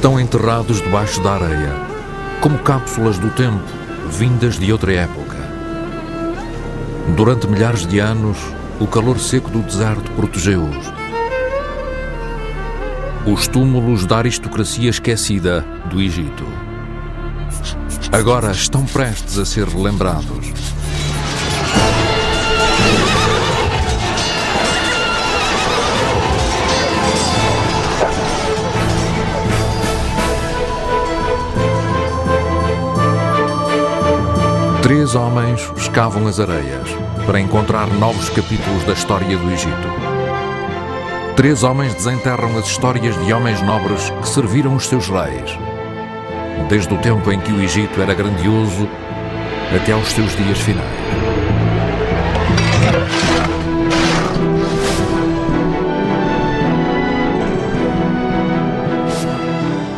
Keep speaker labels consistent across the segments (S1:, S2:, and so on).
S1: Estão enterrados debaixo da areia, como cápsulas do tempo, vindas de outra época. Durante milhares de anos, o calor seco do deserto protegeu-os. Os túmulos da aristocracia esquecida do Egito. Agora estão prestes a ser relembrados. Três homens escavam as areias para encontrar novos capítulos da história do Egito. Três homens desenterram as histórias de homens nobres que serviram os seus reis, desde o tempo em que o Egito era grandioso até aos seus dias finais.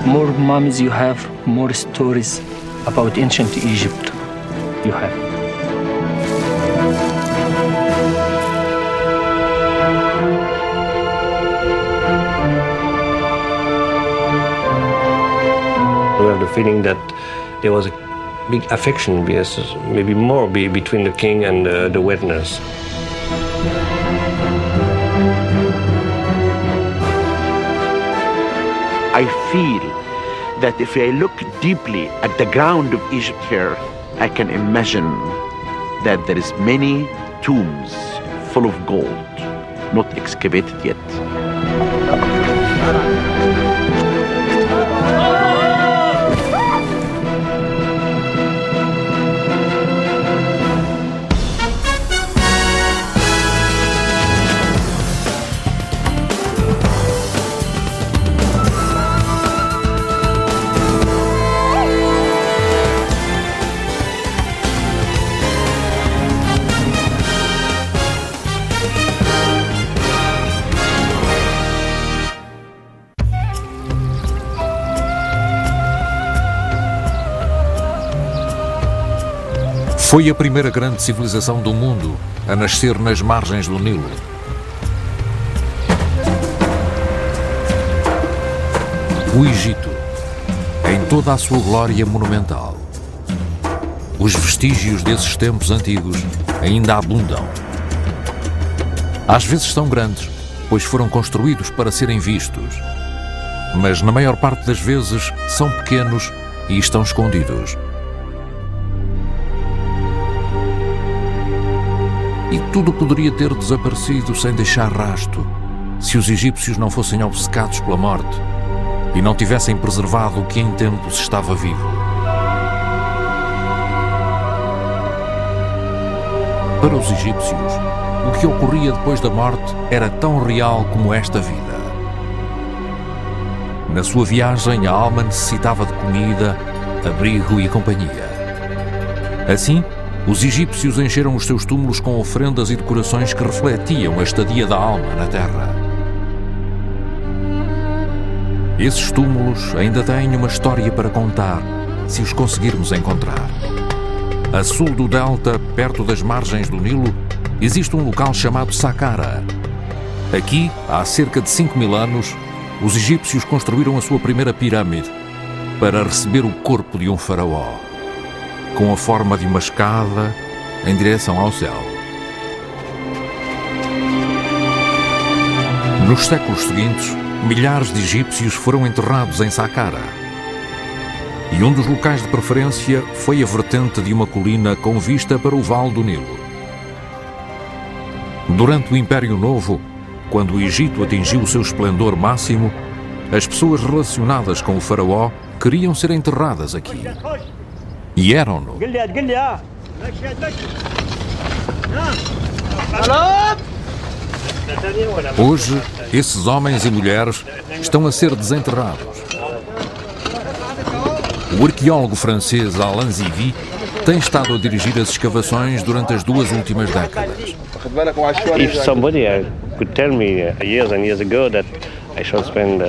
S2: More mummies you have, more stories about ancient Egypt you have.
S3: We have the feeling that there was a big affection, maybe more between the king and the witness.
S4: I feel that if I look deeply at the ground of Egypt here, I can imagine that there is many tombs full of gold, not excavated yet.
S1: Foi a primeira grande civilização do mundo a nascer nas margens do Nilo. O Egito, em toda a sua glória monumental. Os vestígios desses tempos antigos ainda abundam. Às vezes são grandes, pois foram construídos para serem vistos. Mas na maior parte das vezes são pequenos e estão escondidos. E tudo poderia ter desaparecido sem deixar rasto, se os egípcios não fossem obcecados pela morte e não tivessem preservado o que em tempos estava vivo. Para os egípcios, o que ocorria depois da morte era tão real como esta vida. Na sua viagem, a alma necessitava de comida, abrigo e companhia. Assim, os egípcios encheram os seus túmulos com ofrendas e decorações que refletiam a estadia da alma na terra. Esses túmulos ainda têm uma história para contar, se os conseguirmos encontrar. A sul do delta, perto das margens do Nilo, existe um local chamado Saqqara. Aqui, há cerca de 5.000 anos, os egípcios construíram a sua primeira pirâmide para receber o corpo de um faraó, com a forma de uma escada em direção ao céu. Nos séculos seguintes, milhares de egípcios foram enterrados em Saqqara. E um dos locais de preferência foi a vertente de uma colina com vista para o Vale do Nilo. Durante o Império Novo, quando o Egito atingiu o seu esplendor máximo, as pessoas relacionadas com o faraó queriam ser enterradas aqui. E eram-no. Hoje, esses homens e mulheres estão a ser desenterrados. O arqueólogo francês Alain Zivie tem estado a dirigir as escavações durante as 2 últimas décadas.
S3: If somebody could tell me years and years ago that I should spend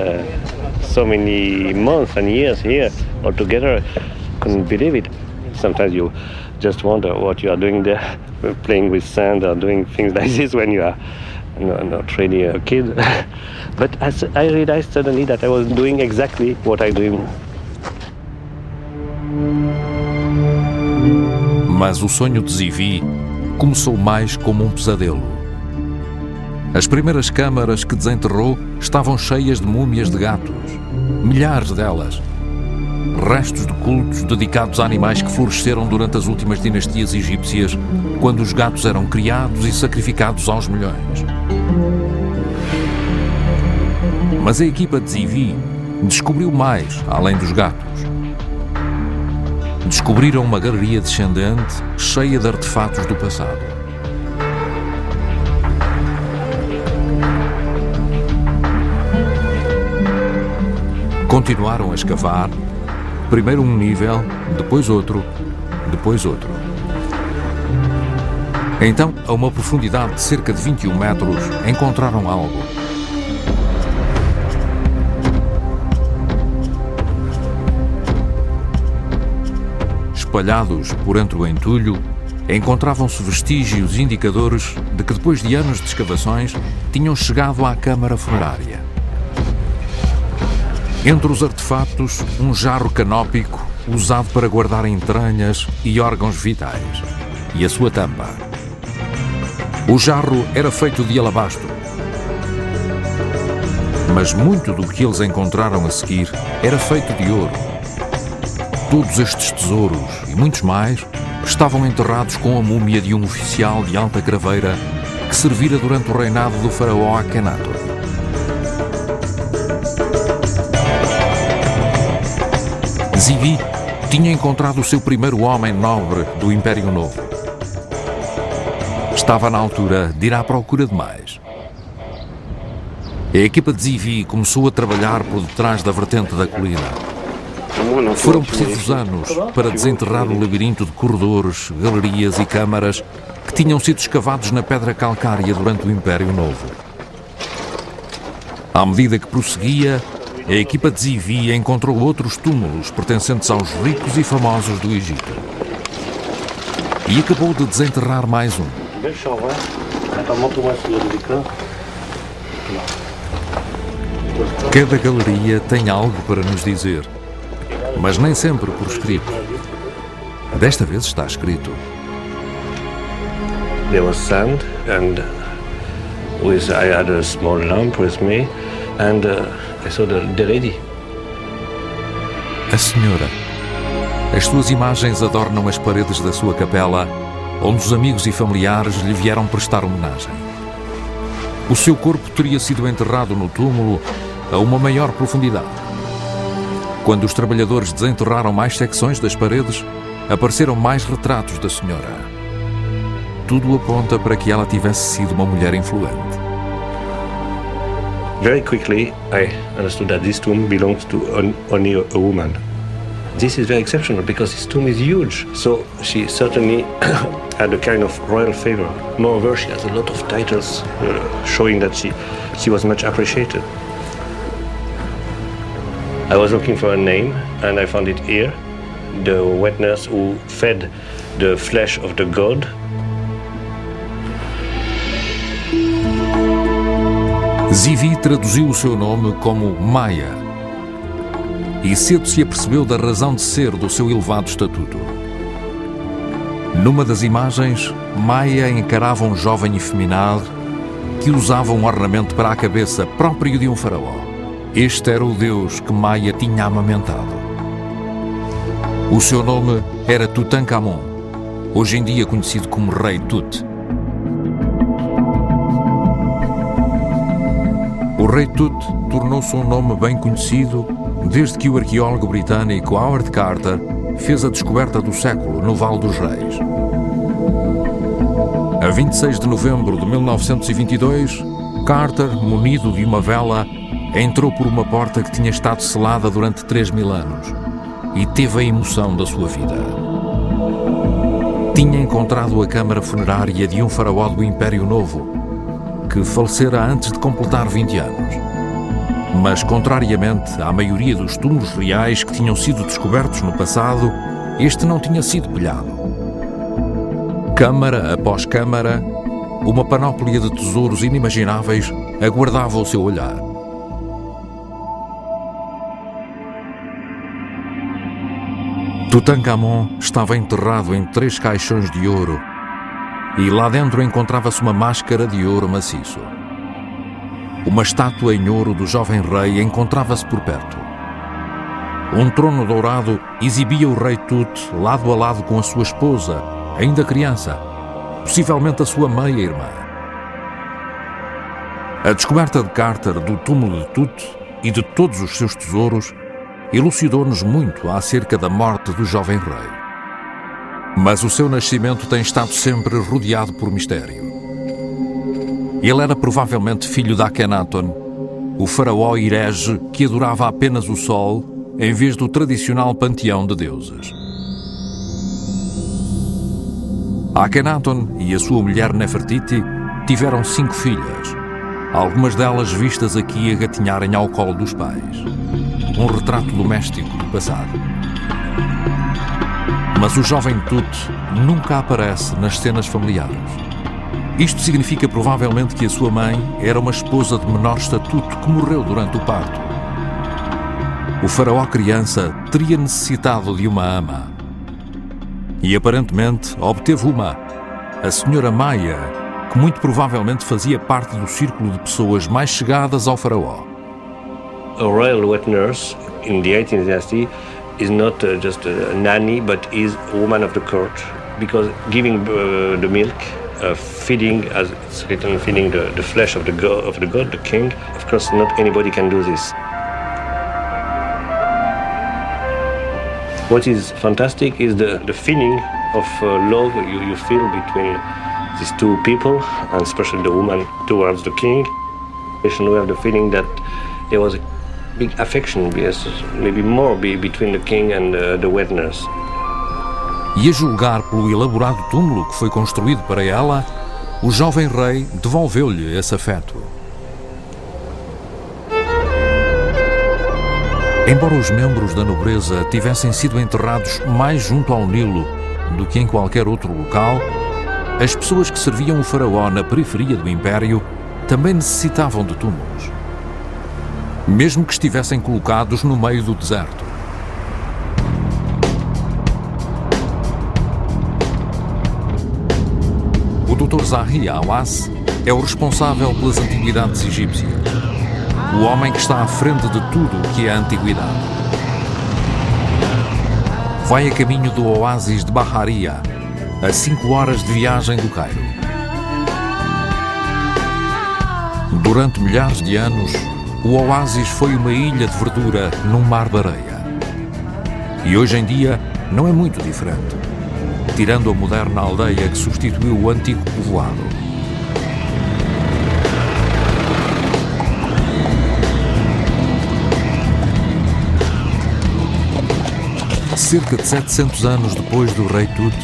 S3: so many months and years here all together, I couldn't believe it. Sometimes you just wonder what you are doing there, playing with sand or doing things like this when you are not really a kid. But I realized suddenly that I was doing exactly what I do.
S1: Mas o sonho de Zivi começou mais como um pesadelo. As primeiras câmaras que desenterrou estavam cheias de múmias de gatos, milhares delas. Restos de cultos dedicados a animais que floresceram durante as últimas dinastias egípcias, quando os gatos eram criados e sacrificados aos milhões. Mas a equipa de Zivi descobriu mais, além dos gatos. Descobriram uma galeria descendente cheia de artefatos do passado. Continuaram a escavar, primeiro um nível, depois outro, depois outro. Então, a uma profundidade de cerca de 21 metros, encontraram algo. Espalhados por entre o entulho, encontravam-se vestígios indicadores de que depois de anos de escavações tinham chegado à câmara funerária. Entre os artefatos, um jarro canópico usado para guardar entranhas e órgãos vitais, e a sua tampa. O jarro era feito de alabastro, mas muito do que eles encontraram a seguir era feito de ouro. Todos estes tesouros, e muitos mais, estavam enterrados com a múmia de um oficial de alta craveira que servira durante o reinado do faraó Akhenaton. Zivi tinha encontrado o seu primeiro homem nobre do Império Novo. Estava na altura de ir à procura de mais. A equipa de Zivi começou a trabalhar por detrás da vertente da colina. Foram precisos anos para desenterrar o labirinto de corredores, galerias e câmaras que tinham sido escavados na pedra calcária durante o Império Novo. À medida que prosseguia, a equipa de Zivi encontrou outros túmulos pertencentes aos ricos e famosos do Egito. E acabou de desenterrar mais um. Cada galeria tem algo para nos dizer, mas nem sempre por escrito. Desta vez está escrito.
S3: There was sand and I had a small lamp with me and I saw the lady.
S1: A senhora. As suas imagens adornam as paredes da sua capela, onde os amigos e familiares lhe vieram prestar homenagem. O seu corpo teria sido enterrado no túmulo a uma maior profundidade. Quando os trabalhadores desenterraram mais secções das paredes, apareceram mais retratos da senhora. Tudo aponta para que ela tivesse sido uma mulher influente.
S3: Very quickly, I understood that this tomb belongs to only a woman. This is very exceptional because this tomb is huge. So she certainly had a kind of royal favor. Moreover, she has a lot of titles showing that she was much appreciated. I was looking for a name and I found it here. The wet nurse who fed the flesh of the god.
S1: Zivi traduziu o seu nome como Maia e cedo se apercebeu da razão de ser do seu elevado estatuto. Numa das imagens, Maia encarava um jovem efeminado que usava um ornamento para a cabeça próprio de um faraó. Este era o deus que Maia tinha amamentado. O seu nome era Tutankhamon, hoje em dia conhecido como Rei Tut. O Rei Tut tornou-se um nome bem conhecido desde que o arqueólogo britânico Howard Carter fez a descoberta do século no Vale dos Reis. A 26 de novembro de 1922, Carter, munido de uma vela, entrou por uma porta que tinha estado selada durante 3.000 anos e teve a emoção da sua vida. Tinha encontrado a câmara funerária de um faraó do Império Novo, que falecera antes de completar 20 anos. Mas, contrariamente à maioria dos túmulos reais que tinham sido descobertos no passado, este não tinha sido pilhado. Câmara após câmara, uma panóplia de tesouros inimagináveis aguardava o seu olhar. Tutankhamon estava enterrado em 3 caixões de ouro e lá dentro encontrava-se uma máscara de ouro maciço. Uma estátua em ouro do jovem rei encontrava-se por perto. Um trono dourado exibia o rei Tut lado a lado com a sua esposa, ainda criança, possivelmente a sua meia-irmã. A descoberta de Carter do túmulo de Tut e de todos os seus tesouros elucidou-nos muito acerca da morte do jovem rei. Mas o seu nascimento tem estado sempre rodeado por mistério. Ele era provavelmente filho de Akhenaton, o faraó herege que adorava apenas o sol em vez do tradicional panteão de deuses. Akhenaton e a sua mulher Nefertiti tiveram 5 filhas, algumas delas vistas aqui a gatinharem ao colo dos pais. Um retrato doméstico do passado. Mas o jovem Tut nunca aparece nas cenas familiares. Isto significa provavelmente que a sua mãe era uma esposa de menor estatuto que morreu durante o parto. O faraó criança teria necessitado de uma ama. E aparentemente obteve uma, a senhora Maya, que muito provavelmente fazia parte do círculo de pessoas mais chegadas ao faraó.
S3: A royal wet nurse in the 18th dynasty is not just a nanny, but is a woman of the court, because giving the milk, feeding, as it's written, feeding the flesh of the god, the king. Of course, not anybody can do this. What is fantastic is the feeling of love you feel between these two people, and especially the woman towards the king. We have the feeling that there was a big affection, yes, maybe more between the king and the wet nurse.
S1: E a julgar pelo elaborado túmulo que foi construído para ela, o jovem rei devolveu-lhe esse afeto. Embora os membros da nobreza tivessem sido enterrados mais junto ao Nilo do que em qualquer outro local, as pessoas que serviam o faraó na periferia do império também necessitavam de túmulos, mesmo que estivessem colocados no meio do deserto. O Dr. Zahi Hawass é o responsável pelas antiguidades egípcias, o homem que está à frente de tudo o que é a antiguidade. Vai a caminho do oásis de Baharia, a 5 horas de viagem do Cairo. Durante milhares de anos, o oásis foi uma ilha de verdura num mar de areia. E hoje em dia não é muito diferente, tirando a moderna aldeia que substituiu o antigo povoado. Cerca de 700 anos depois do rei Tut,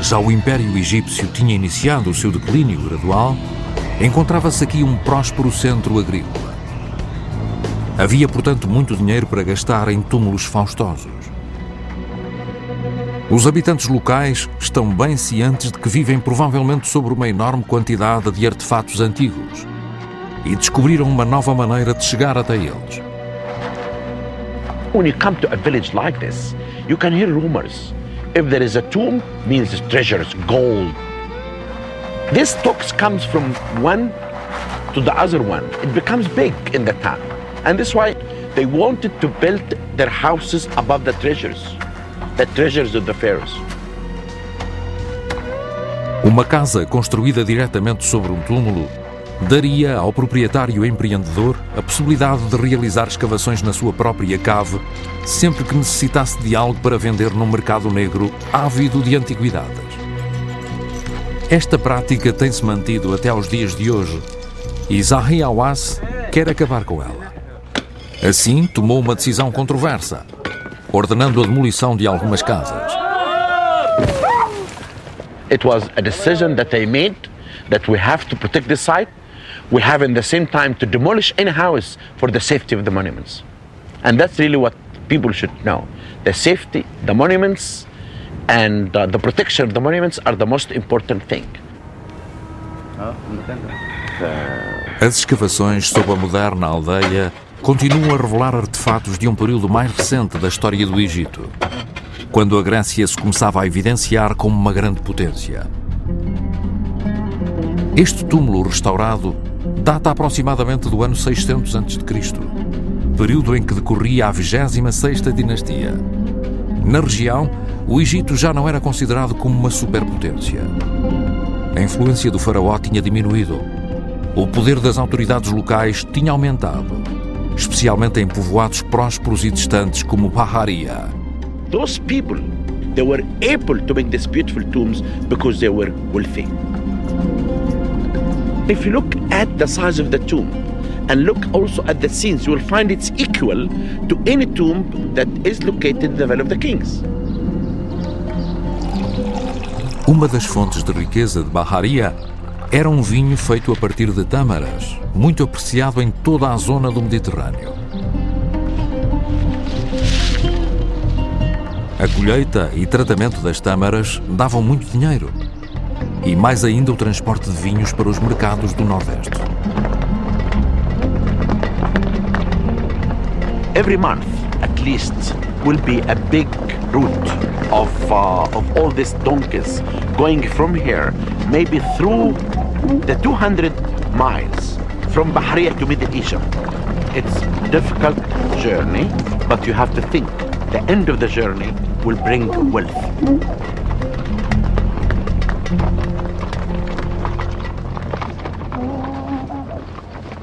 S1: já o Império Egípcio tinha iniciado o seu declínio gradual, encontrava-se aqui um próspero centro agrícola. Havia, portanto, muito dinheiro para gastar em túmulos faustosos. Os habitantes locais estão bem cientes de que vivem provavelmente sobre uma enorme quantidade de artefatos antigos e descobriram uma nova maneira de chegar até eles.
S4: When you come to a village like this, you can hear rumors. If there is a tomb, means treasures, gold. This talk comes from one to the other one. It becomes big in the town. And that's why they wanted to build their houses above the treasures of the pharaohs.
S1: Uma casa construída diretamente sobre um túmulo daria ao proprietário empreendedor a possibilidade de realizar escavações na sua própria cave sempre que necessitasse de algo para vender num mercado negro ávido de antiguidades. Esta prática tem-se mantido até aos dias de hoje e Zahi Hawass quer acabar com ela. Assim, tomou uma decisão controversa, ordenando a demolição de algumas casas.
S4: It was a decision that they made that we have to protect this site. We have in the same time to demolish any house for the safety of the monuments. And that's really what people should know. The safety, the monuments, and the protection of the monuments are the most important thing.
S1: As escavações sob a moderna aldeia continuam a revelar artefatos de um período mais recente da história do Egito, quando a Grécia se começava a evidenciar como uma grande potência. Este túmulo restaurado data aproximadamente do ano 600 a.C., período em que decorria a 26ª dinastia. Na região, o Egito já não era considerado como uma superpotência. A influência do faraó tinha diminuído. O poder das autoridades locais tinha aumentado, especialmente em povoados prósperos e distantes como Bahariya.
S4: Those people, they were able to make these beautiful tombs because they were wealthy. If you look at the size of the tomb and look also at the scenes, you will find it's equal to any tomb that is located in the Valley of the Kings.
S1: Uma das fontes de riqueza de Bahariya era um vinho feito a partir de tâmaras, muito apreciado em toda a zona do Mediterrâneo. A colheita e tratamento das tâmaras davam muito dinheiro, e mais ainda o transporte de vinhos para os mercados do Nordeste.
S4: Every month, at least, will be a big route of all these donkeys going from here, maybe through the 200 miles from Bahariya to Middle Egypt. It's a difficult journey, but you have to think the end of the journey will bring wealth.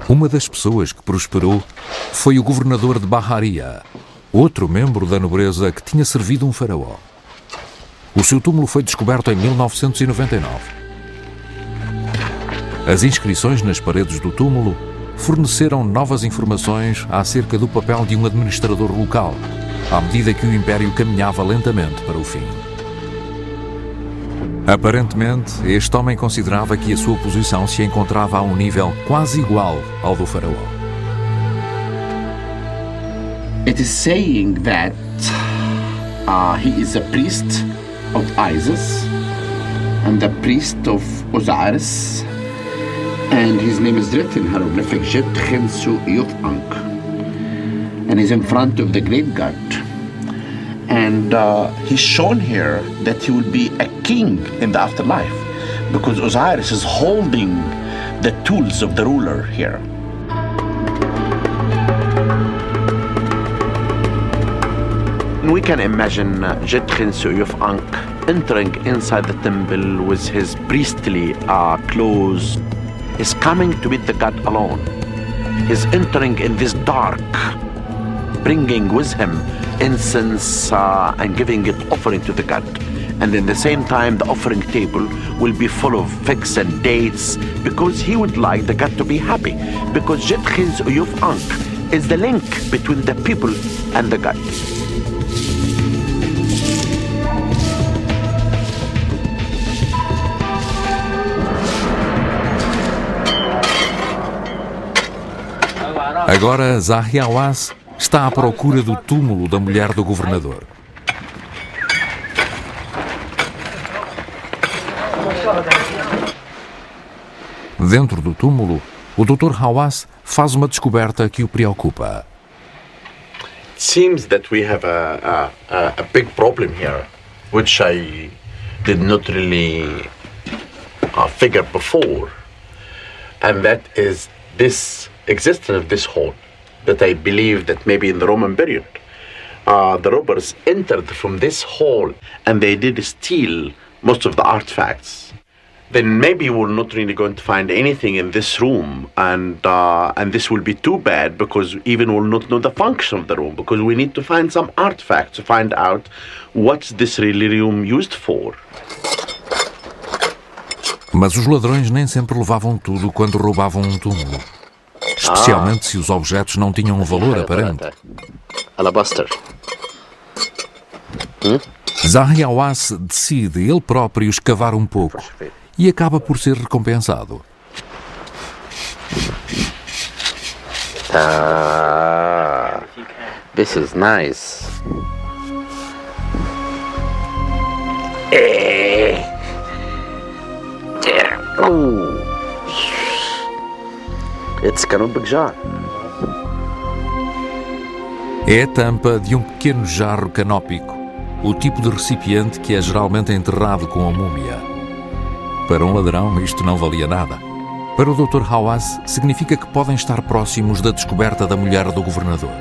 S1: Uma das pessoas que prosperou foi o governador de Bahariya, outro membro da nobreza que tinha servido um faraó. O seu túmulo foi descoberto em 1999. As inscrições nas paredes do túmulo forneceram novas informações acerca do papel de um administrador local, à medida que o império caminhava lentamente para o fim. Aparentemente, este homem considerava que a sua posição se encontrava a um nível quase igual ao do faraó.
S5: It is saying that he is a priest of Isis and a priest of Osiris, and his name is written in hieroglyphic Jet Khensu Yutank, and he's in front of the great god. And he's shown here that he will be a king in the afterlife because Osiris is holding the tools of the ruler here.
S4: We can imagine Jet Khensu Yutank entering inside the temple with his priestly clothes. He's coming to meet the god alone. He's entering in this dark, bringing with him incense and giving it offering to the god. And in the same time, the offering table will be full of figs and dates because he would like the god to be happy. Because Jet Khensu Yutank is the link between the people and the god.
S1: Agora, Zahi Hawass está à procura do túmulo da mulher do governador. Dentro do túmulo, o Dr. Hawass faz uma descoberta que o preocupa.
S6: It seems that we have a big problem here, which I did not really figure before, and that is this existence of this hole, that I believe that maybe in the Roman period, the robbers entered from this hole and they did steal most of the artifacts. Then maybe we're not really going to find anything in this room, and this will be too bad because even we'll not know the function of the room because we need to find some artifacts to find out what's this really room used for.
S1: Mas os ladrões nem sempre levavam tudo quando roubavam um túmulo. Especialmente se os objetos não tinham um valor aparente.
S3: Alabaster.
S1: Zahi Hawass decide ele próprio escavar um pouco e acaba por ser recompensado.
S3: This is nice.
S4: It's كانوا بقجار.
S1: É a tampa de um pequeno jarro canópico, o tipo de recipiente que é geralmente enterrado com a múmia. Para um ladrão, isto não valia nada. Para o Dr. Hawass, significa que podem estar próximos da descoberta da mulher do governador.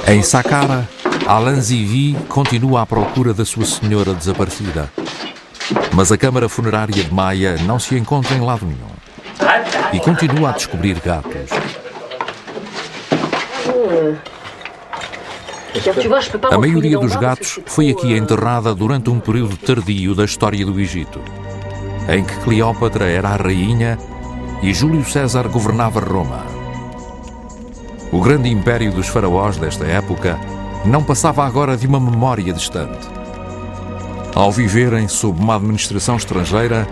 S1: Em Saqqara, Alan Zivi continua à procura da sua senhora desaparecida. Mas a câmara funerária de Maya não se encontra em lado nenhum. E continua a descobrir gatos. A maioria dos gatos foi aqui enterrada durante um período tardio da história do Egito, em que Cleópatra era a rainha e Júlio César governava Roma. O grande império dos faraós desta época não passava agora de uma memória distante. Ao viverem sob uma administração estrangeira,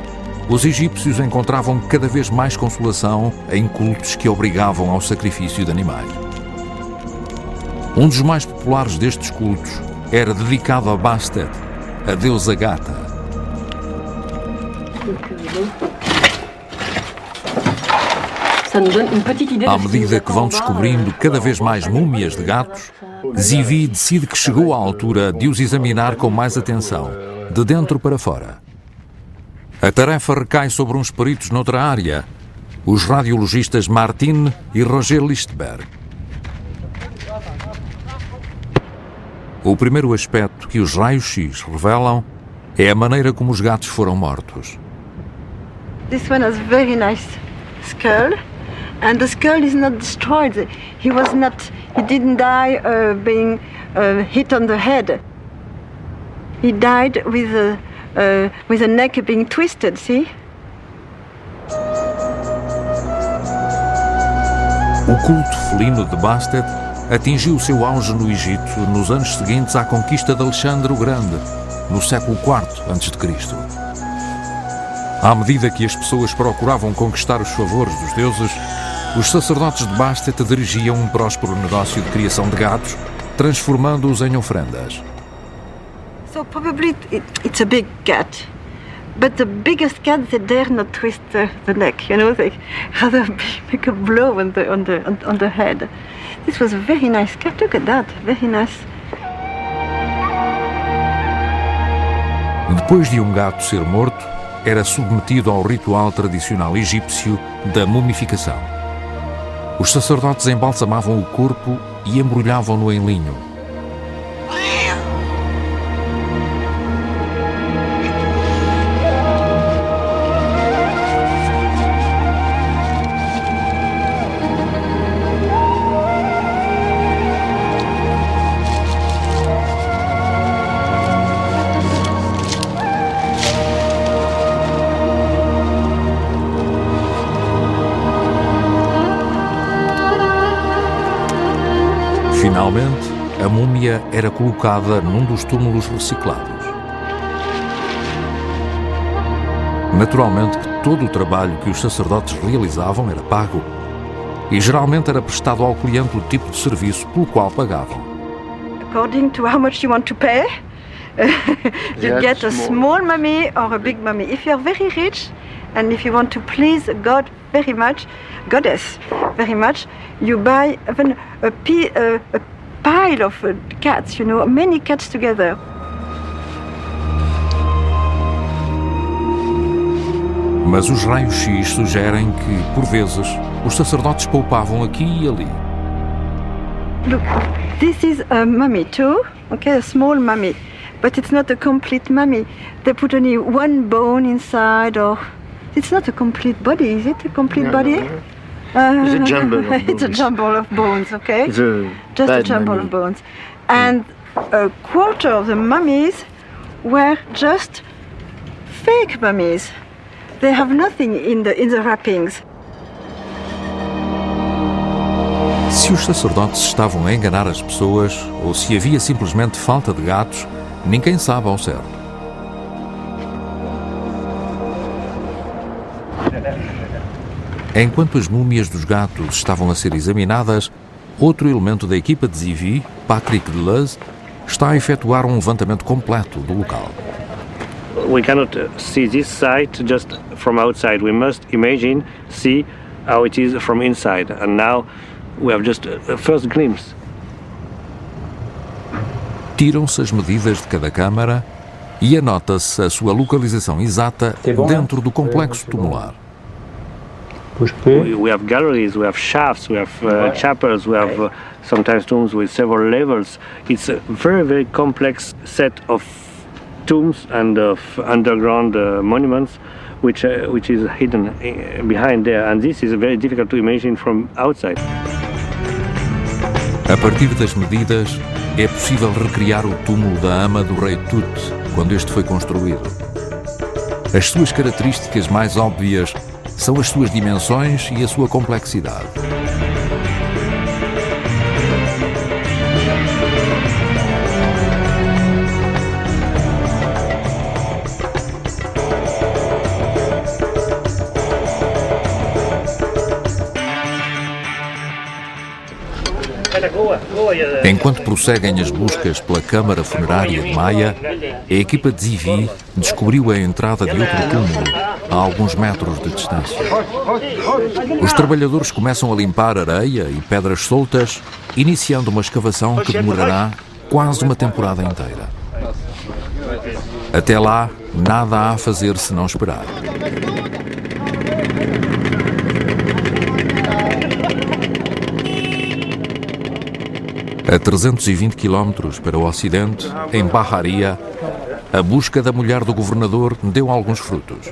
S1: os egípcios encontravam cada vez mais consolação em cultos que obrigavam ao sacrifício de animais. Um dos mais populares destes cultos era dedicado a Bastet, a deusa gata. À medida que vão descobrindo cada vez mais múmias de gatos, Zivi decide que chegou à altura de os examinar com mais atenção, de dentro para fora. A tarefa recai sobre uns peritos noutra área, os radiologistas Martin e Roger Lichtberg. O primeiro aspecto que os raios-x revelam é a maneira como os gatos foram mortos.
S7: This one has very nice skull, and the skull is not destroyed. He didn't die being hit on the head. He died with the neck being twisted. See?
S1: O culto felino de Bastet atingiu o seu auge no Egito nos anos seguintes à conquista de Alexandre o Grande, no século IV a.C. À medida que as pessoas procuravam conquistar os favores dos deuses, os sacerdotes de Bastet dirigiam um próspero negócio de criação de gatos, transformando-os em ofrendas.
S7: So probably it's a big cat, but the biggest cat they dare not twist the neck. You know, they rather make a blow on the head. This was a very nice cat. Look at that, very nice.
S1: Depois de um gato ser morto, era submetido ao ritual tradicional egípcio da mumificação. Os sacerdotes embalsamavam o corpo e embrulhavam-no em linho. Finalmente, a múmia era colocada num dos túmulos reciclados. Naturalmente que todo o trabalho que os sacerdotes realizavam era pago e geralmente era prestado ao cliente o tipo de serviço pelo qual pagavam.
S7: According to how much you want to pay, you get a small mummy or a big mummy. If you're very rich and if you want to please God very much, goddess very much, you buy even a pile of cats, you know, many cats together.
S1: Mas os raios-x sugerem que, por vezes, os sacerdotes poupavam aqui e ali.
S7: Look, this is a mummy too, okay, a small mummy, but it's not a complete mummy. They put only one bone inside, or it's not a complete body, is it? A complete body?
S8: No. It's a jumble of bones.
S7: It's a jumble of bones, okay?
S8: It's a
S7: Just a
S8: bad
S7: jumble
S8: mummy.
S7: of bones. And a quarter of the mummies were just fake mummies. They have nothing in the wrappings.
S1: Se os sacerdotes estavam a enganar as pessoas ou se havia simplesmente falta de gatos, ninguém sabe ao certo. Enquanto as múmias dos gatos estavam a ser examinadas, outro elemento da equipa de Zivi, Patrick Deleuze, está a efetuar um levantamento completo do local.
S3: we cannot see this site just from outside. We must see how it is from inside. And now we have just a first glimpse.
S1: Tiram-se as medidas de cada câmara e anota-se a sua localização exata dentro do complexo tumular.
S3: We have galleries, we have shafts, we have chapels, we have sometimes tombs with several levels. It's a very, very complex set of tombs and of underground monuments which is hidden behind there, and this is very difficult to imagine from outside.
S1: A partir das medidas, é possível recriar o túmulo da ama do rei Tut quando este foi construído. As suas características mais óbvias são as suas dimensões e a sua complexidade. Enquanto prosseguem as buscas pela câmara funerária de Maia, a equipa de Zivi descobriu a entrada de outro túmulo a alguns metros de distância. Os trabalhadores começam a limpar areia e pedras soltas, iniciando uma escavação que demorará quase uma temporada inteira. Até lá, nada há a fazer senão esperar. A 320 km para o ocidente, em Baharia, a busca da mulher do governador deu alguns frutos.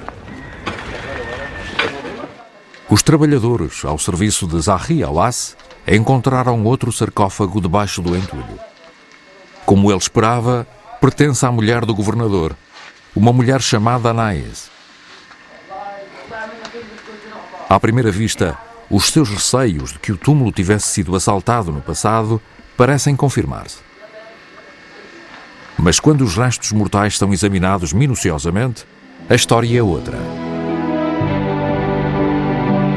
S1: Os trabalhadores, ao serviço de Zahi Hawass, encontraram outro sarcófago debaixo do entulho. Como ele esperava, pertence à mulher do governador, uma mulher chamada Anais. À primeira vista, os seus receios de que o túmulo tivesse sido assaltado no passado parecem confirmar-se. Mas quando os restos mortais são examinados minuciosamente, a história é outra.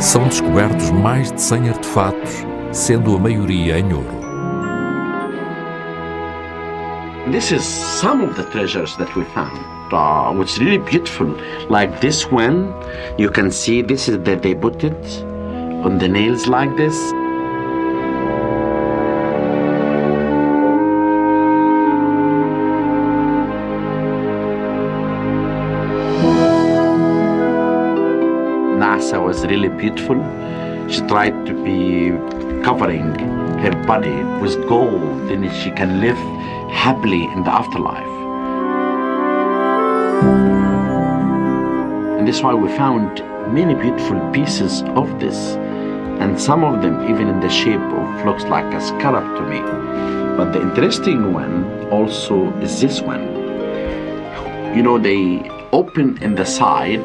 S1: São descobertos mais de 100 artefatos, sendo a maioria em ouro.
S4: This is some of the treasures that we found. What's really beautiful, like this one, you can see this is that they put it on the nails like this. Nasa was really beautiful. She tried to be covering her body with gold, and she can live happily in the afterlife. And that's why we found many beautiful pieces of this, and some of them even in the shape of looks like a scallop to me. But the interesting one also is this one. You know, they open in the side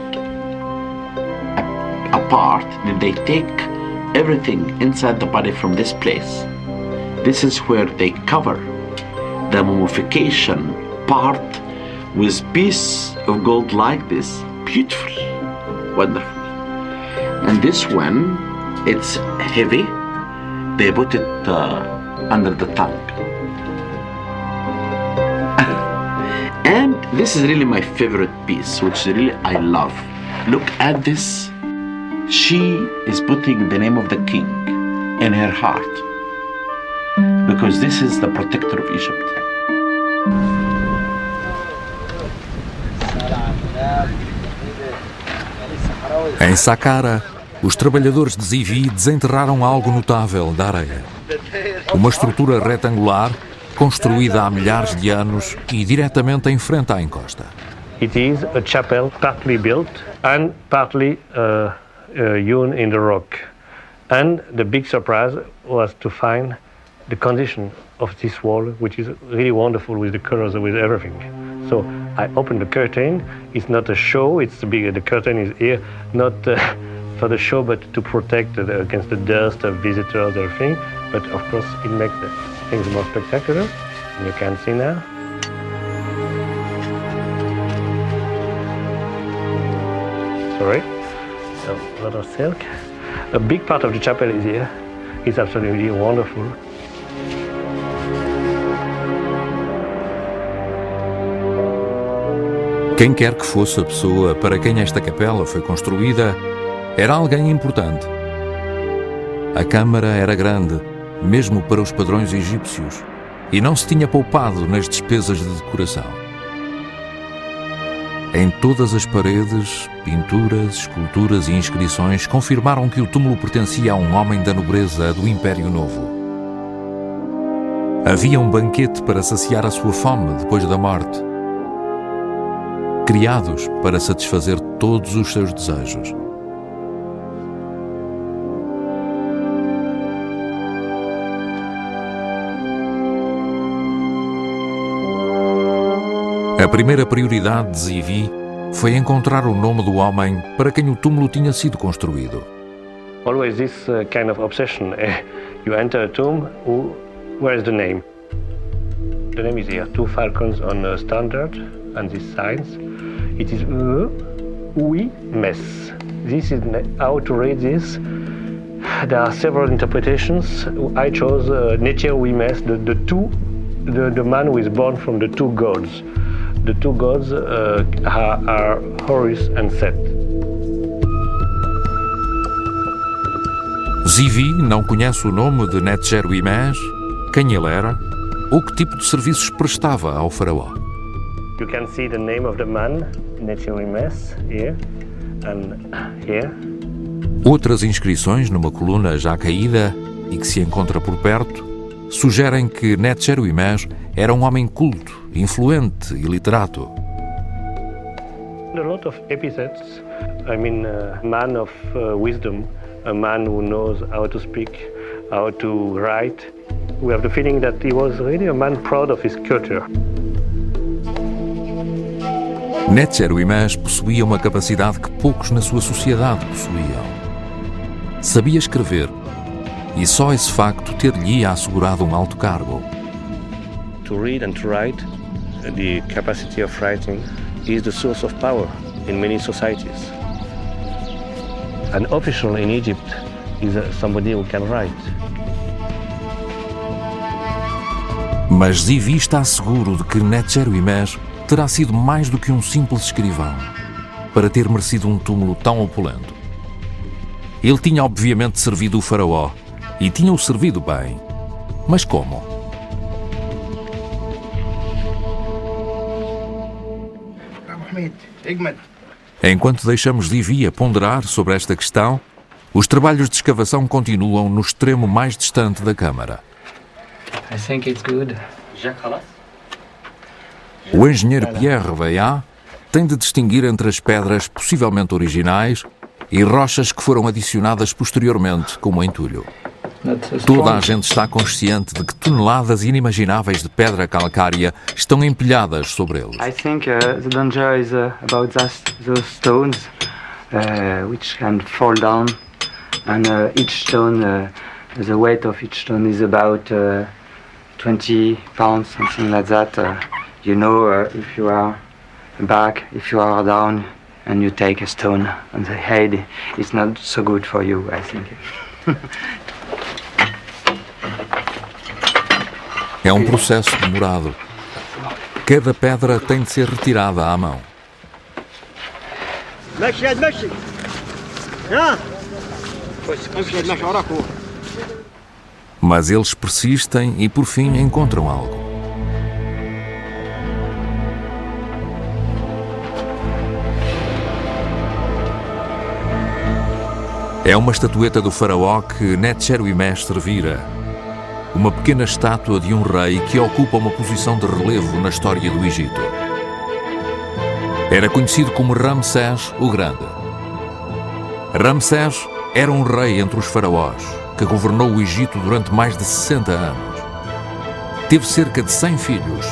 S4: a part, and they take everything inside the body from this place. This is where they cover the mummification part with piece of gold like this. Beautiful, wonderful. And this one, it's heavy. They put it under the tongue. And this is really my favorite piece, which really I love. Look at this. She is putting the name of the king in her heart, because this is the protector of Egypt.
S1: Em Saqqara, os trabalhadores de Zivi desenterraram algo notável da areia. Uma estrutura retangular, construída há milhares de anos e diretamente em frente à encosta.
S3: It is a chapel partly built and partly hewn in the rock. And the big surprise was to find the condition of this wall, which is really wonderful with the colors, with everything. So I opened the curtain. It's not a show. The curtain is here, not for the show, but to protect against the dust of visitors or everything. But of course, it makes the things more spectacular. And you can see now. Sorry, a lot of silk. A big part of the chapel is here. It's absolutely wonderful.
S1: Quem quer que fosse a pessoa para quem esta capela foi construída, era alguém importante. A câmara era grande, mesmo para os padrões egípcios, e não se tinha poupado nas despesas de decoração. Em todas as paredes, pinturas, esculturas e inscrições confirmaram que o túmulo pertencia a um homem da nobreza do Império Novo. Havia um banquete para saciar a sua fome depois da morte, criados para satisfazer todos os seus desejos. A primeira prioridade de Zivi foi encontrar o nome do homem para quem o túmulo tinha sido construído.
S3: Always this kind of obsession. You enter a tomb, where is the name? The name is here, 2 falcons on a standard, and these signs. It is oui, mes. This is how to read this. There are several interpretations. I chose Necher oui mes, the man who is born from the 2 gods. The 2 gods are Horus and Set.
S1: Zivi não conhece o nome de Netjer-Uimés, quem ele era ou que tipo de serviços prestava ao faraó.
S3: You can see the name of the man, Netjer-Uimés, here and here.
S1: Outras inscrições numa coluna já caída e que se encontra por perto sugerem que Netjer-Uimés era um homem culto, influente e literato.
S3: A lot of epithets. I mean, a man of wisdom, a man who knows how to speak, how to write. We have the feeling that he was really a man proud of his culture.
S1: Netjer-Uimés possuía uma capacidade que poucos na sua sociedade possuíam. Sabia escrever, e só esse facto ter-lhe assegurado um alto cargo.
S3: To read and to write, the capacity of writing is the source of power in many societies. An official in Egypt is somebody who can write.
S1: Mas Zivi está seguro de que Netjer-Uimés terá sido mais do que um simples escrivão para ter merecido um túmulo tão opulento. Ele tinha obviamente servido o faraó e tinha-o servido bem. Mas como? Enquanto deixamos Zivi a ponderar sobre esta questão, os trabalhos de escavação continuam no extremo mais distante da câmara.
S2: I think it's good.
S1: O engenheiro Pierre Vaillant tem de distinguir entre as pedras possivelmente originais e rochas que foram adicionadas posteriormente como entulho. Toda a gente está consciente de que toneladas inimagináveis de pedra calcária estão empilhadas sobre eles.
S9: I think the danger is about those stones which can fall down, and each stone, the weight of each stone is about 20 pounds, something like that. You know, if you are back, if you are down, and you take a stone on the head, it's not so good for you, I think.
S1: É um processo demorado. Cada pedra tem de ser retirada à mão. Mas eles persistem e por fim encontram algo. É uma estatueta do faraó que Netjer-Uimés servira. Uma pequena estátua de um rei que ocupa uma posição de relevo na história do Egito. Era conhecido como Ramsés o Grande. Ramsés era um rei entre os faraós, que governou o Egito durante mais de 60 anos. Teve cerca de 100 filhos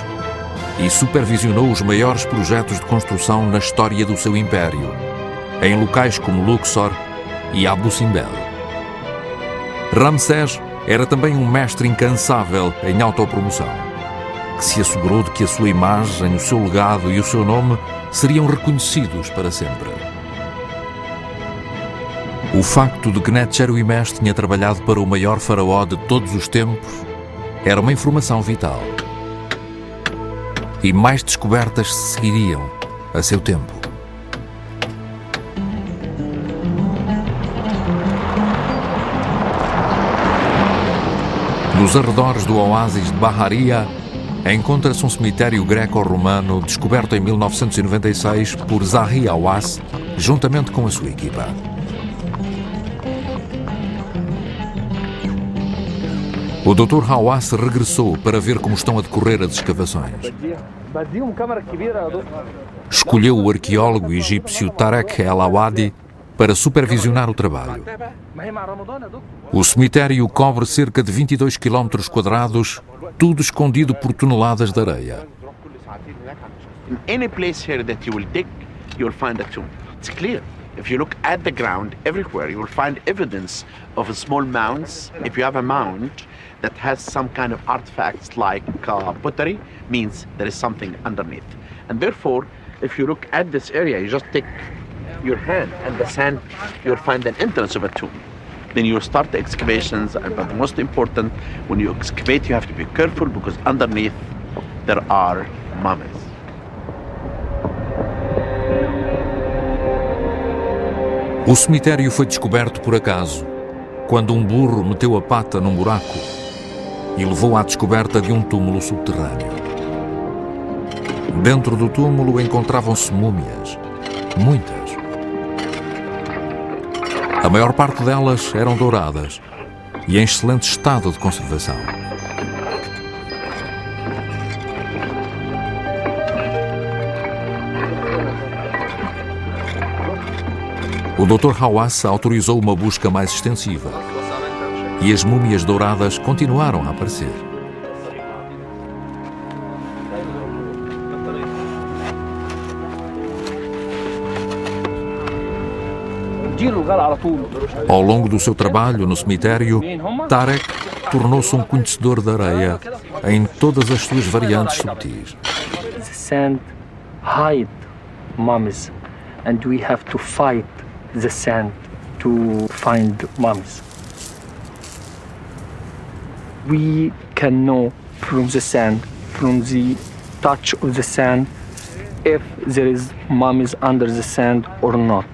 S1: e supervisionou os maiores projetos de construção na história do seu império, em locais como Luxor e Abu Simbel. Ramsés era também um mestre incansável em autopromoção, que se assegurou de que a sua imagem, o seu legado e o seu nome seriam reconhecidos para sempre. O facto de que Netjer-Uimés tinha trabalhado para o maior faraó de todos os tempos era uma informação vital. E mais descobertas se seguiriam, a seu tempo. Nos arredores do oásis de Baharia, encontra-se um cemitério greco-romano descoberto em 1996 por Zahi Hawass, juntamente com a sua equipa. O Dr. Hawass regressou para ver como estão a decorrer as escavações. Escolheu o arqueólogo egípcio Tarek El Awadi para supervisionar o trabalho. O cemitério cobre cerca de 22 km², tudo escondido por toneladas de areia.
S4: In any place here that you will dig, you will find a tomb. It's clear. If you look at the ground, everywhere, you will find evidence of small mounds. If you have a mound that has some kind of artifacts like pottery, means there is something underneath. And therefore, if you look at this area, you just take your hand and the sand, you'll find an entrance of a tomb. Then you start the excavations, but most important, when you excavate, you have to be careful because underneath there are mummies.
S1: O cemitério foi descoberto por acaso, quando um burro meteu a pata num buraco e levou à descoberta de um túmulo subterrâneo. Dentro do túmulo encontravam-se múmias, muitas. A maior parte delas eram douradas e em excelente estado de conservação. O Dr. Hawass autorizou uma busca mais extensiva e as múmias douradas continuaram a aparecer. Ao longo do seu trabalho no cemitério, Tarek tornou-se um conhecedor da areia em todas as suas variantes subtis.
S2: The sand hide mummies, and we have to fight the sand to find mummies. We can know from the sand, from the touch of the sand, if there is mummies under the sand or not.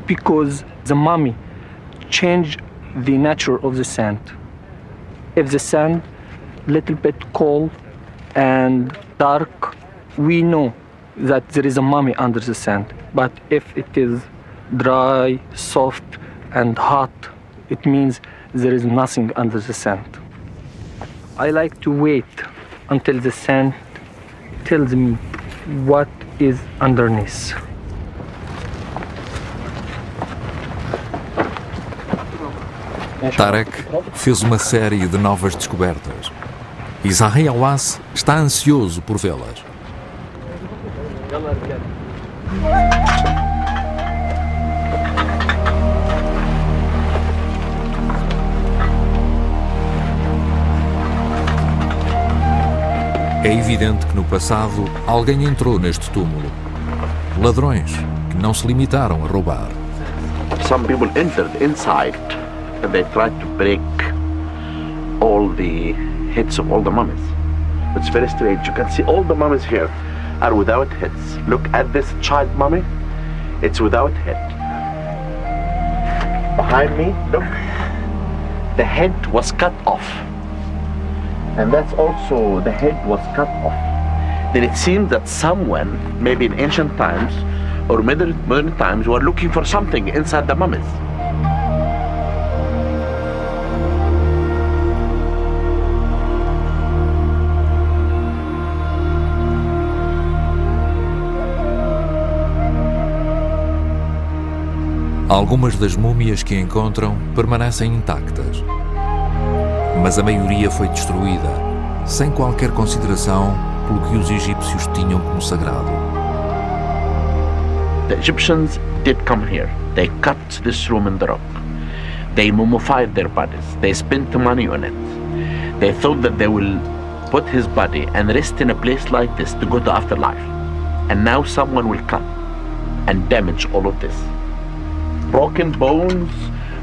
S2: Because the mummy change the nature of the sand. If the sand little bit cold and dark, we know that there is a mummy under the sand. But if it is dry, soft and hot, it means there is nothing under the sand. I like to wait until the sand tells me what is underneath.
S1: Tarek fez uma série de novas descobertas e Zahi Hawass está ansioso por vê-las. É evidente que no passado alguém entrou neste túmulo. Ladrões que não se limitaram a roubar.
S4: Some people entered inside and they tried to break all the heads of all the mummies. It's very strange. You can see all the mummies here are without heads. Look at this child mummy. It's without head. Behind me, look. The head was cut off. And that's also, the head was cut off. Then it seems that someone, maybe in ancient times or modern times, were looking for something inside the mummies.
S1: Algumas das múmias que encontram permanecem intactas, mas a maioria foi destruída, sem qualquer consideração pelo que os egípcios tinham como sagrado.
S4: The Egyptians did come here. They cut this room in the rock. They mummified their bodies. They spent money on it. They thought that they will put his body and rest in a place like this to go to afterlife. And now someone will come and damage all of this. Broken bones,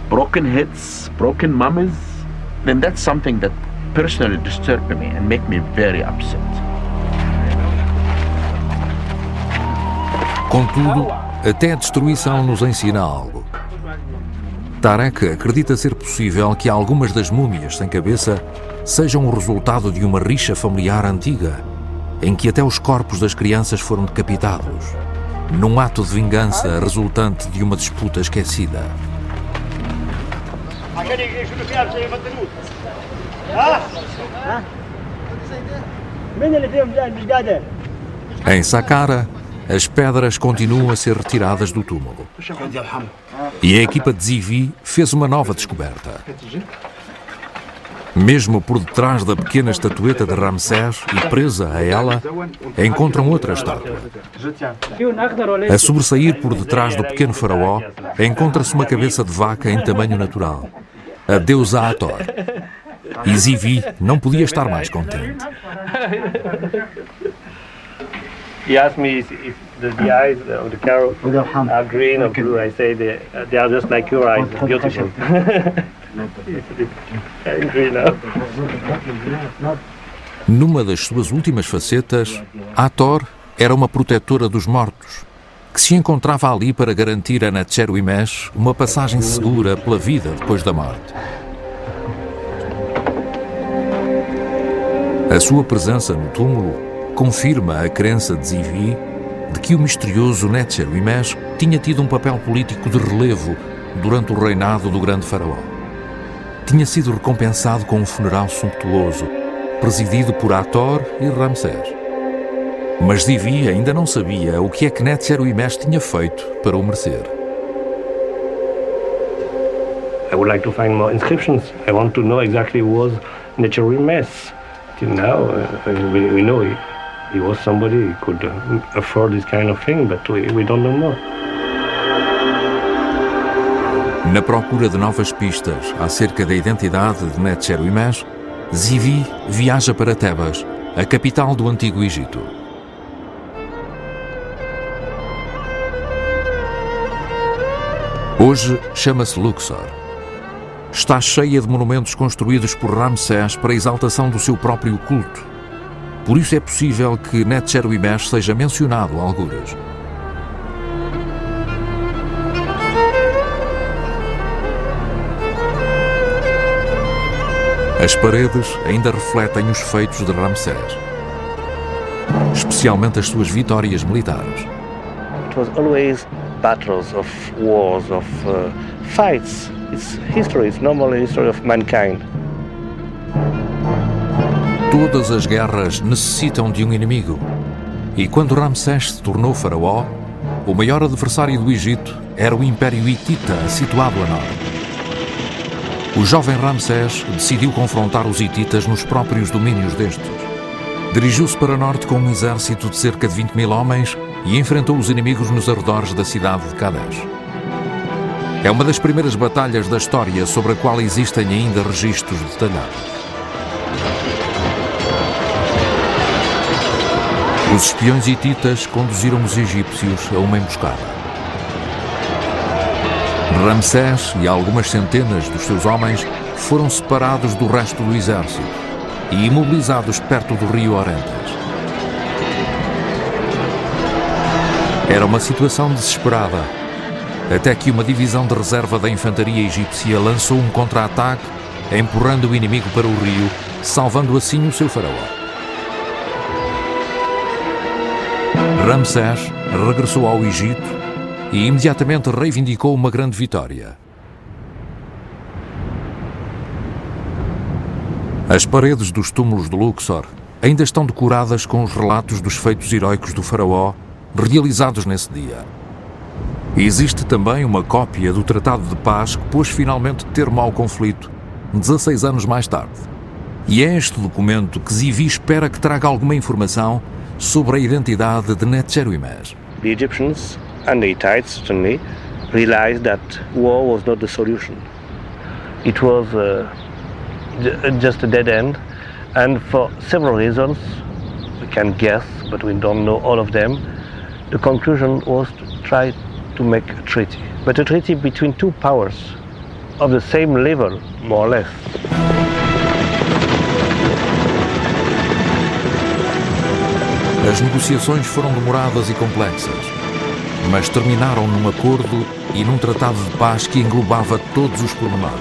S4: broken heads, broken mummies, then that's something that personally disturbed me and made me very upset.
S1: Contudo, até a destruição nos ensina algo. Tarek acredita ser possível que algumas das múmias sem cabeça sejam o resultado de uma rixa familiar antiga, em que até os corpos das crianças foram decapitados, num ato de vingança resultante de uma disputa esquecida. Em Saqqara, as pedras continuam a ser retiradas do túmulo. E a equipa de Zivi fez uma nova descoberta. Mesmo por detrás da pequena estatueta de Ramsés e presa a ela, encontram outra estátua. A sobressair por detrás do pequeno faraó, encontra-se uma cabeça de vaca em tamanho natural, a deusa Hathor. E Zivi não podia estar mais contente.
S3: He asked me if the eyes of the cow are green or blue. I say they are just like your eyes, beautiful. Green now.
S1: Numa das suas últimas facetas, Hathor era uma protetora dos mortos, que se encontrava ali para garantir a Netzeruimesh uma passagem segura pela vida depois da morte. A sua presença no túmulo confirma a crença de Zivi de que o misterioso Netzeruimesh tinha tido um papel político de relevo durante o reinado do grande faraó. Tinha sido recompensado com um funeral sumptuoso, presidido por Hathor e Ramsés. Mas Zivi ainda não sabia o que é que Netzeruimesh tinha feito para o merecer.
S3: I would like to find more inscriptions. I want to know exactly who was Netzeruimesh. Till now, we know he was somebody who could afford this kind of thing, but we don't know more.
S1: Na procura de novas pistas acerca da identidade de Netzeruimesh, Zivi viaja para Tebas, a capital do Antigo Egito. Hoje chama-se Luxor. Está cheia de monumentos construídos por Ramsés para a exaltação do seu próprio culto. Por isso é possível que Netzeruimesh seja mencionado algures. As paredes ainda refletem os feitos de Ramsés, especialmente as suas vitórias militares.
S3: It was always battles, of wars, of fights. It's history. It's normal history of mankind.
S1: Todas as guerras necessitam de um inimigo. E quando Ramsés se tornou faraó, o maior adversário do Egito era o Império Hitita, situado a norte. O jovem Ramsés decidiu confrontar os hititas nos próprios domínios destes. Dirigiu-se para norte com um exército de cerca de 20.000 homens e enfrentou os inimigos nos arredores da cidade de Kadesh. É uma das primeiras batalhas da história sobre a qual existem ainda registros detalhados. Os espiões hititas conduziram os egípcios a uma emboscada. Ramsés e algumas centenas dos seus homens foram separados do resto do exército e imobilizados perto do rio Orontes. Era uma situação desesperada, até que uma divisão de reserva da infantaria egípcia lançou um contra-ataque, empurrando o inimigo para o rio, salvando assim o seu faraó. Ramsés regressou ao Egito e imediatamente reivindicou uma grande vitória. As paredes dos túmulos de Luxor ainda estão decoradas com os relatos dos feitos heróicos do faraó realizados nesse dia. E existe também uma cópia do Tratado de Paz que pôs finalmente termo ao conflito 16 anos mais tarde. E é este documento que Zivi espera que traga alguma informação sobre a identidade de Netzeruimesh.
S3: The Egyptians and the Hittites certainly realized that war was not the solution. It was just a dead end, and for several reasons, we can guess, but we don't know all of them. The conclusion was to try to make a treaty, but a treaty between two powers of the same level, more or less.
S1: As negociações foram demoradas e complexas. mas terminaram num acordo e num tratado de paz que englobava todos os pormenores.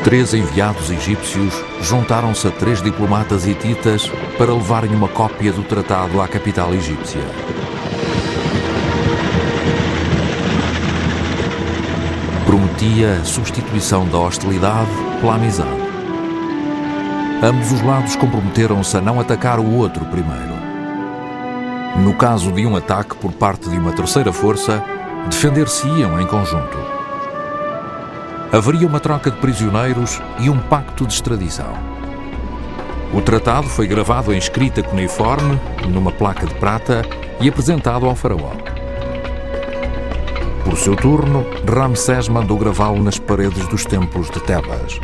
S1: 3 enviados egípcios juntaram-se a 3 diplomatas hititas para levarem uma cópia do tratado à capital egípcia. Prometia a substituição da hostilidade pela amizade. Ambos os lados comprometeram-se a não atacar o outro primeiro. No caso de um ataque por parte de uma terceira força, defender-se-iam em conjunto. Haveria uma troca de prisioneiros e um pacto de extradição. O tratado foi gravado em escrita cuneiforme, numa placa de prata, e apresentado ao faraó. Por seu turno, Ramsés mandou gravá-lo nas paredes dos templos de Tebas.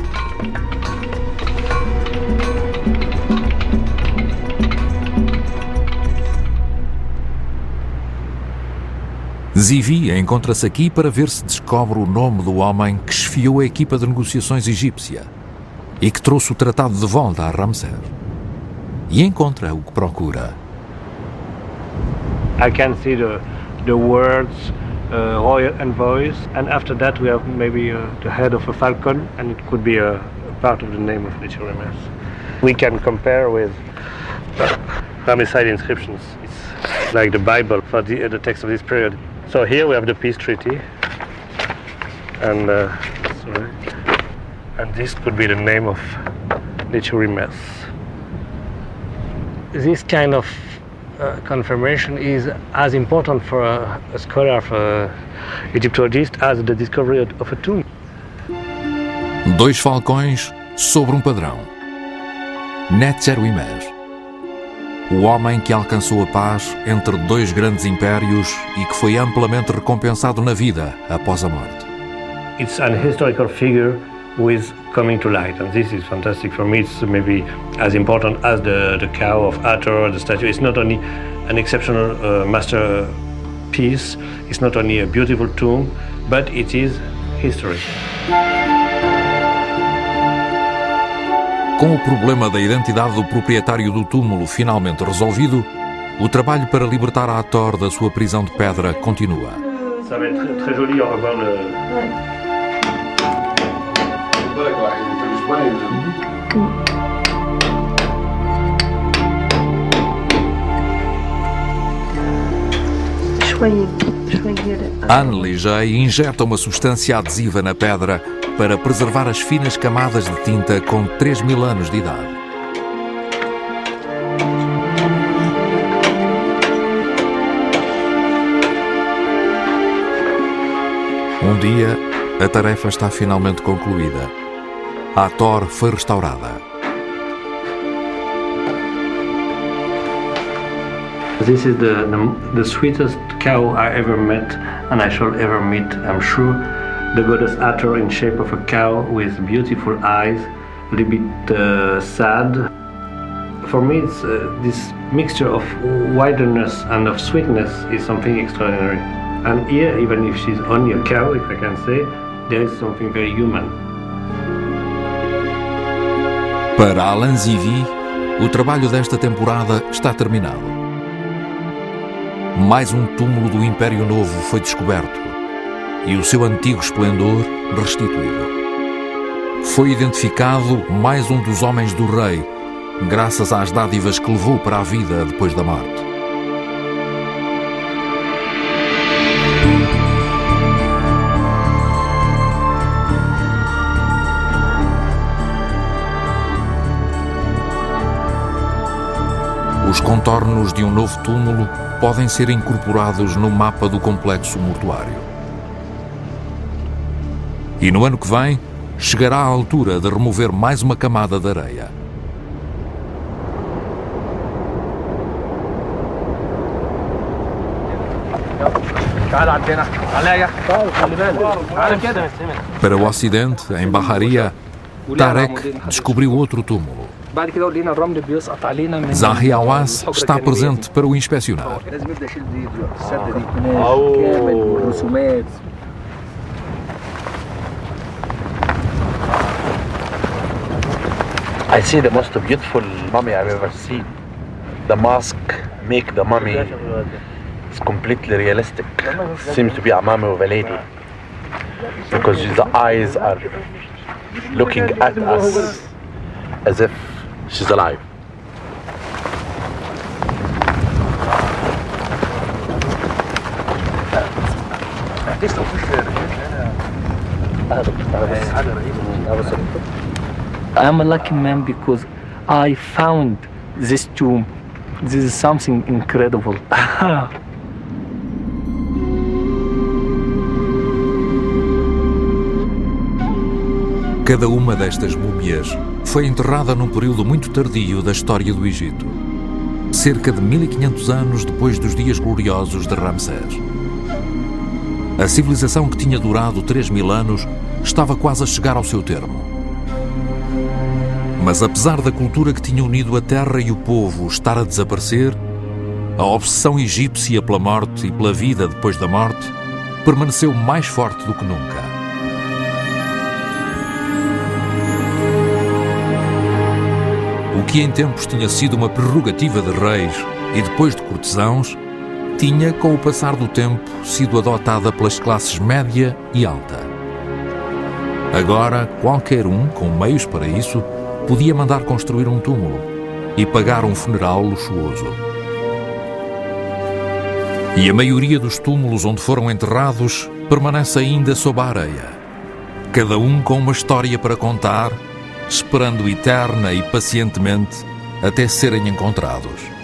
S1: Zivi encontra-se aqui para ver se descobre o nome do homem que esfiou a equipa de negociações egípcia e que trouxe o tratado de volta a Ramsés. E encontra o que procura.
S3: I can see the words royal envoys, and after that we have maybe the head of a falcon, and it could be a part of the name of Nechoremes. We can compare with Ramesside inscriptions. It's like the Bible for the text of this period. So here we have the peace treaty, and this could be the name of Nechoremes. This kind of confirmation is as important for a scholar, for Egyptologist, as the discovery of a tomb.
S1: 2 falcões sobre um padrão. Nechoremes, o homem que alcançou a paz entre 2 grandes impérios e que foi amplamente recompensado na vida após a morte.
S3: It's an historical figure who is coming to light, and this is fantastic for me. It's maybe as important as the cow of Hathor, the statue. It's not only an exceptional masterpiece, it's not only a beautiful tomb, but it is history.
S1: Com o problema da identidade do proprietário do túmulo finalmente resolvido, o trabalho para libertar Hathor da sua prisão de pedra continua.
S3: Ça va être très joli, on va voir le... Anne-Ligey injeta uma substância adesiva na pedra para preservar as finas camadas de tinta com 3.000 anos de idade. Um dia, a tarefa está finalmente concluída. Hathor foi restaurada. This is the sweetest cow I ever met, and I shall ever meet, I'm sure. The goddess Hathor in shape of a cow with beautiful eyes, a little bit sad. For me, it's this mixture of wilderness and of sweetness is something extraordinary. And here, even if she's only a cow, if I can say, there is something very human.
S1: Para Alain Zivi, o trabalho desta temporada está terminado. Mais um túmulo do Império Novo foi descoberto e o seu antigo esplendor restituído. Foi identificado mais um dos homens do rei, graças às dádivas que levou para a vida depois da morte. Os contornos de um novo túmulo podem ser incorporados no mapa do complexo mortuário. E no ano que vem, chegará a altura de remover mais uma camada de areia. Para o Ocidente, em Bahariya, Tarek descobriu outro túmulo. Zahi Hawass está presente para o inspecionar.
S6: I see the most beautiful mummy I've ever seen.
S4: the mask make the mummy is completely realistic. Seems to be a mummy of a lady because the eyes are looking at us as if she's alive.
S2: I'm a lucky man because I found this tomb. This is something incredible.
S1: Cada uma destas múmias foi enterrada num período muito tardio da história do Egito, cerca de 1500 anos depois dos dias gloriosos de Ramsés. A civilização que tinha durado 3000 anos estava quase a chegar ao seu termo. Mas apesar da cultura que tinha unido a terra e o povo estar a desaparecer, a obsessão egípcia pela morte e pela vida depois da morte permaneceu mais forte do que nunca. O que em tempos tinha sido uma prerrogativa de reis e depois de cortesãos, tinha, com o passar do tempo, sido adotada pelas classes média e alta. Agora, qualquer um, com meios para isso, podia mandar construir um túmulo e pagar um funeral luxuoso. E a maioria dos túmulos onde foram enterrados permanece ainda sob a areia, cada um com uma história para contar, esperando eterna e pacientemente até serem encontrados.